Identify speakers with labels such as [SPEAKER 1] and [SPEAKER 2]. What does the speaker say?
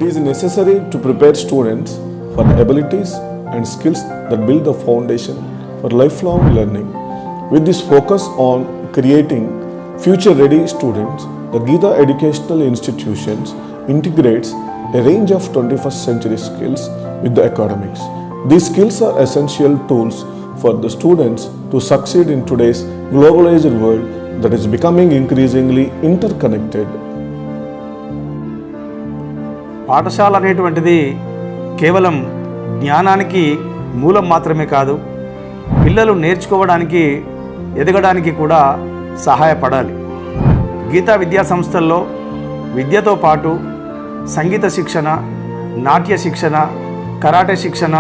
[SPEAKER 1] It is necessary to prepare students for the abilities and skills that build the foundation for lifelong learning. With this focus on creating future-ready students, the Gita Educational Institutions integrates a range of 21st century skills with the academics. These skills are essential tools for the students to succeed in today's globalized world that is becoming increasingly interconnected.
[SPEAKER 2] పాఠశాల అనేటువంటిది కేవలం జ్ఞానానికి మూలం మాత్రమే కాదు, పిల్లలు నేర్చుకోవడానికి ఎదగడానికి కూడా సహాయపడాలి. గీతా విద్యా సంస్థల్లో విద్యతో పాటు సంగీత శిక్షణ, నాట్య శిక్షణ, కరాటే శిక్షణ,